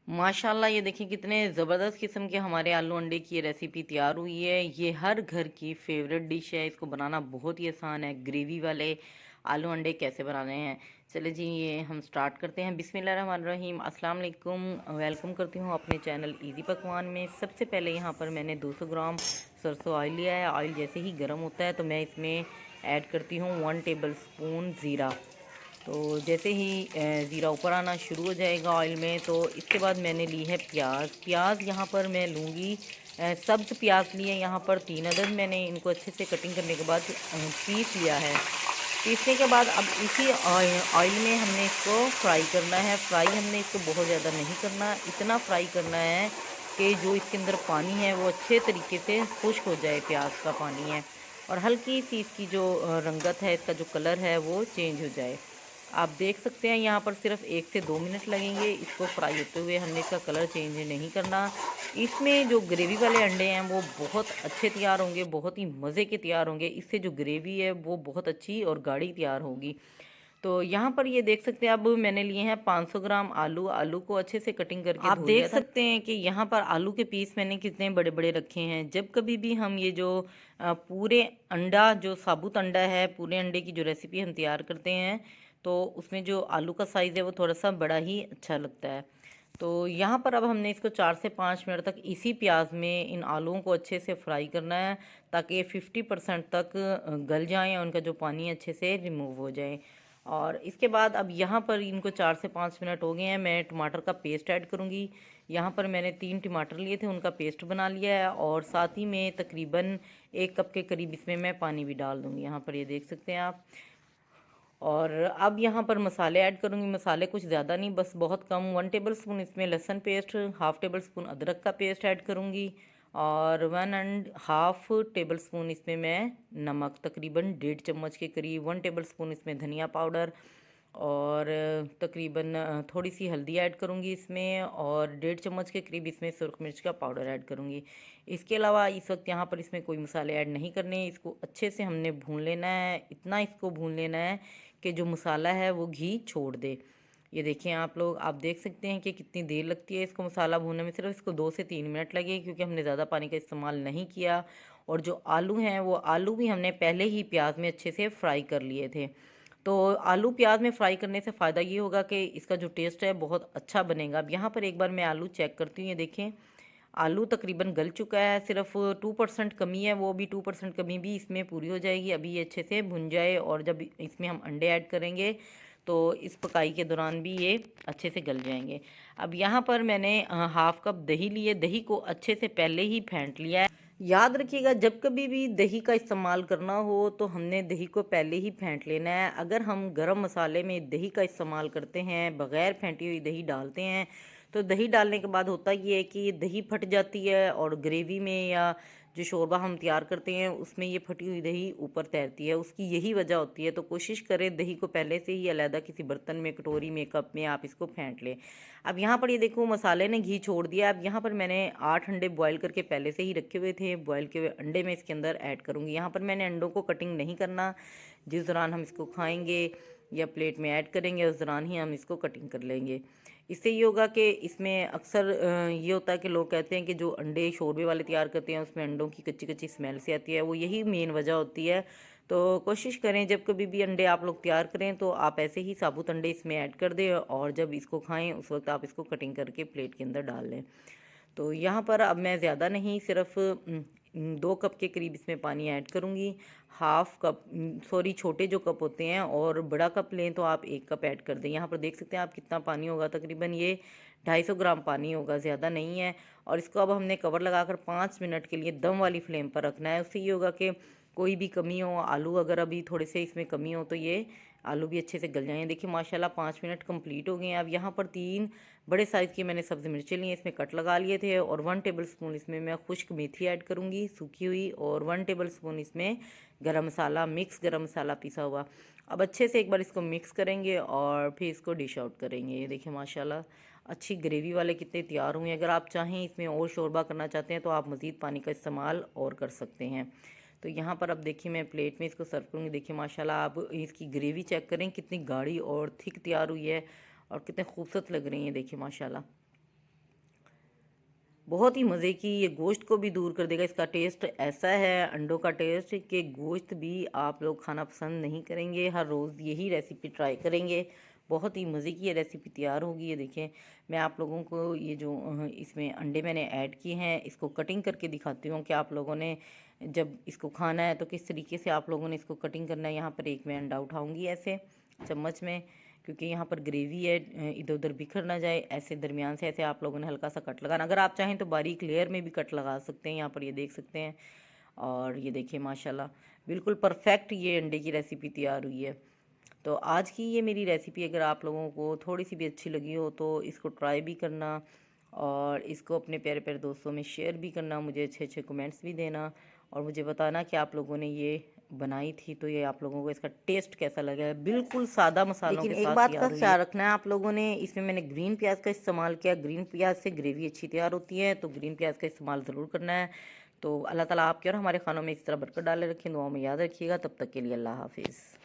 माशाल्लाह ये देखिए कितने ज़बरदस्त किस्म के हमारे आलू अंडे की ये रेसिपी तैयार हुई है। ये हर घर की फेवरेट डिश है। इसको बनाना बहुत ही आसान है। ग्रेवी वाले आलू अंडे कैसे बनाने हैं, चले जी ये हम स्टार्ट करते हैं। बिस्मिल्लाहिर्रहमानिर्रहीम, अस्सलाम वालेकुम। वेलकम करती हूँ अपने चैनल इजी पकवान में। सबसे पहले यहाँ पर मैंने 200 ग्राम सरसों ऑयल लिया है। ऑयल जैसे ही गर्म होता है तो मैं इसमें ऐड करती हूँ 1 टेबल स्पून ज़ीरा। तो जैसे ही ज़ीरा ऊपर आना शुरू हो जाएगा ऑयल में, तो इसके बाद मैंने ली है प्याज यहाँ पर मैं लूँगी सब्ज़ प्याज लिए यहाँ पर 3 अदद। मैंने इनको अच्छे से कटिंग करने के बाद पीस लिया है। पीसने के बाद अब इसी ऑयल में हमने इसको फ्राई करना है। फ्राई हमने इसको बहुत ज़्यादा नहीं करना, इतना फ्राई करना है कि जो इसके अंदर पानी है वो अच्छे तरीके से खुश्क हो जाए। प्याज का पानी है और हल्की सी इसकी जो रंगत है, इसका जो कलर है वो चेंज हो जाए। आप देख सकते हैं यहाँ पर सिर्फ 1 से 2 मिनट लगेंगे इसको फ्राई होते हुए। हमने इसका कलर चेंज नहीं करना। इसमें जो ग्रेवी वाले अंडे हैं वो बहुत अच्छे तैयार होंगे, बहुत ही मज़े के तैयार होंगे। इससे जो ग्रेवी है वो बहुत अच्छी और गाढ़ी तैयार होगी। तो यहाँ पर ये देख सकते हैं अब मैंने लिए हैं 500 ग्राम आलू। आलू को अच्छे से कटिंग करके आप धो देख लिया था। सकते हैं कि यहाँ पर आलू के पीस मैंने कितने बड़े बड़े रखे हैं। जब कभी भी हम ये जो पूरे अंडा, जो साबुत अंडा है, पूरे अंडे की जो रेसिपी हम तैयार करते हैं तो उसमें जो आलू का साइज़ है वो थोड़ा सा बड़ा ही अच्छा लगता है। तो यहाँ पर अब हमने इसको 4 से 5 मिनट तक इसी प्याज में इन आलूओं को अच्छे से फ्राई करना है, ताकि ये 50% तक गल जाएं और उनका जो पानी अच्छे से रिमूव हो जाए। और इसके बाद अब यहाँ पर इनको 4 से 5 मिनट हो गए हैं। मैं टमाटर का पेस्ट ऐड करूँगी। यहाँ पर मैंने 3 टमाटर लिए थे, उनका पेस्ट बना लिया है और साथ ही में तकरीबन 1 कप के करीब इसमें मैं पानी भी डाल दूँगी। यहाँ पर ये देख सकते हैं आप। और अब यहाँ पर मसाले ऐड करूँगी। मसाले कुछ ज़्यादा नहीं, बस बहुत कम। 1 टेबल स्पून इसमें लहसुन पेस्ट, हाफ़ टेबल स्पून अदरक का पेस्ट ऐड करूँगी और 1.5 टेबल स्पून इसमें मैं नमक, तकरीबन 1.5 चम्मच के करीब, 1 टेबल स्पून इसमें धनिया पाउडर और तकरीबन थोड़ी सी हल्दी ऐड करूँगी इसमें और 1.5 चम्मच के करीब इसमें सुरख मिर्च का पाउडर ऐड करूँगी। इसके अलावा इस वक्त यहाँ पर इसमें कोई मसाले ऐड नहीं करने। इसको अच्छे से हमने भून लेना है, इतना इसको भून लेना है कि जो मसाला है वो घी छोड़ दे। ये देखिए आप लोग, आप देख सकते हैं कि कितनी देर लगती है इसको मसाला भूनने में। सिर्फ इसको 2 से 3 मिनट लगे, क्योंकि हमने ज़्यादा पानी का इस्तेमाल नहीं किया। और जो आलू हैं वो आलू भी हमने पहले ही प्याज में अच्छे से फ्राई कर लिए थे। तो आलू प्याज में फ्राई करने से फ़ायदा ये होगा कि इसका जो टेस्ट है बहुत अच्छा बनेगा। अब यहाँ पर एक बार मैं आलू चेक करती हूँ। ये देखें आलू तकरीबन गल चुका है, सिर्फ 2% कमी है, वो भी 2% कमी भी इसमें पूरी हो जाएगी। अभी ये अच्छे से भुन जाए और जब इसमें हम अंडे ऐड करेंगे तो इस पकाई के दौरान भी ये अच्छे से गल जाएंगे। अब यहाँ पर मैंने हाफ़ कप दही लिए। दही को अच्छे से पहले ही फेंट लिया है। याद रखिएगा जब कभी भी दही का इस्तेमाल करना हो तो हमने दही को पहले ही फेंट लेना है। अगर हम गरम मसाले में दही का इस्तेमाल करते हैं, बग़ैर फेंटी हुई दही डालते हैं, तो दही डालने के बाद होता ये है कि दही फट जाती है और ग्रेवी में या जो शोरबा हम तैयार करते हैं उसमें ये फटी हुई दही ऊपर तैरती है। उसकी यही वजह होती है। तो कोशिश करें दही को पहले से ही अलहदा किसी बर्तन में, कटोरी में, कप में आप इसको फेंट लें। अब यहाँ पर ये देखो मसाले ने घी छोड़ दिया। अब यहाँ पर मैंने 8 अंडे बॉयल करके पहले से ही रखे हुए थे। बॉयल किए हुए अंडे में इसके अंदर ऐड करूँगी। यहाँ पर मैंने अंडों को कटिंग नहीं करना। जिस दौरान हम इसको खाएंगे या प्लेट में ऐड करेंगे उस दौरान ही हम इसको कटिंग कर लेंगे। इससे ये होगा कि इसमें अक्सर ये होता है कि लोग कहते हैं कि जो अंडे शोरबे वाले तैयार करते हैं उसमें अंडों की कच्ची कच्ची स्मेल से आती है। वो यही मेन वजह होती है। तो कोशिश करें जब कभी भी अंडे आप लोग तैयार करें तो आप ऐसे ही साबुत अंडे इसमें ऐड कर दें और जब इसको खाएं उस वक्त आप इसको कटिंग करके प्लेट के अंदर डाल लें। तो यहाँ पर अब मैं ज़्यादा नहीं, सिर्फ 2 कप के करीब इसमें पानी ऐड करूँगी। हाफ़ कप, सॉरी, छोटे जो कप होते हैं और बड़ा कप लें तो आप 1 कप ऐड कर दें। यहाँ पर देख सकते हैं आप कितना पानी होगा, तकरीबन ये 250 ग्राम पानी होगा, ज़्यादा नहीं है। और इसको अब हमने कवर लगाकर 5 मिनट के लिए दम वाली फ्लेम पर रखना है। उससे ये होगा कि कोई भी कमी हो, आलू अगर अभी थोड़े से इसमें कमी हो तो ये आलू भी अच्छे से गल जाएंगे। देखिए माशाल्लाह 5 मिनट कंप्लीट हो गए हैं। अब यहाँ पर 3 बड़े साइज़ की मैंने सब्ज़ी मिर्चें ली हैं, इसमें कट लगा लिए थे और 1 टेबल स्पून इसमें मैं खुश्क मेथी ऐड करूँगी सूखी हुई और 1 टेबल स्पून इसमें गरम मसाला, मिक्स गरम मसाला पिसा हुआ। अब अच्छे से एक बार इसको मिक्स करेंगे और फिर इसको डिश आउट करेंगे। ये देखिए माशाल्लाह अच्छी ग्रेवी वाले कितने तैयार हुए हैं। अगर आप चाहें इसमें और शोरबा करना चाहते हैं तो आप मज़ीद पानी का इस्तेमाल और कर सकते हैं। तो यहाँ पर अब देखिए मैं प्लेट में इसको सर्व करूँगी। देखिए माशाल्लाह आप इसकी ग्रेवी चेक करें कितनी गाढ़ी और थिक तैयार हुई है और कितने खूबसूरत लग रही हैं। देखिए माशाल्लाह। बहुत ही मज़े की, ये गोश्त को भी दूर कर देगा। इसका टेस्ट ऐसा है अंडों का टेस्ट कि गोश्त भी आप लोग खाना पसंद नहीं करेंगे, हर रोज़ यही रेसिपी ट्राई करेंगे। बहुत ही मज़े की ये रेसिपी तैयार होगी। ये देखें, मैं आप लोगों को ये जो इसमें अंडे मैंने ऐड किए हैं इसको कटिंग करके दिखाती हूँ कि आप लोगों ने जब इसको खाना है तो किस तरीके से आप लोगों ने इसको कटिंग करना है। यहाँ पर एक मैं अंडा उठाऊँगी ऐसे चम्मच में, क्योंकि यहाँ पर ग्रेवी है, इधर उधर बिखर ना जाए। ऐसे दरमियान से ऐसे आप लोगों ने हल्का सा कट लगाना। अगर आप चाहें तो बारीक लेयर में भी कट लगा सकते हैं, यहाँ पर ये देख सकते हैं। और ये देखिए माशाल्लाह बिल्कुल परफेक्ट ये अंडे की रेसिपी तैयार हुई है। तो आज की ये मेरी रेसिपी अगर आप लोगों को थोड़ी सी भी अच्छी लगी हो तो इसको ट्राई भी करना और इसको अपने प्यारे प्यारे दोस्तों में शेयर भी करना, मुझे अच्छे अच्छे कमेंट्स भी देना और मुझे बताना कि आप लोगों ने ये बनाई थी तो ये आप लोगों को इसका टेस्ट कैसा लगा है। बिल्कुल सादा मसालों लेकिन के एक साथ बात का तैयार हुई है। ख्याल रखना है आप लोगों ने, इसमें मैंने ग्रीन प्याज का इस्तेमाल किया। ग्रीन प्याज से ग्रेवी अच्छी तैयार होती है, तो ग्रीन प्याज का इस्तेमाल ज़रूर करना है। तो अल्लाह ताला आपके और हमारे खानों में इस तरह बरकत डाले रखें। दुआओं में याद रखिएगा। तब तक के लिए अल्लाह हाफिज़।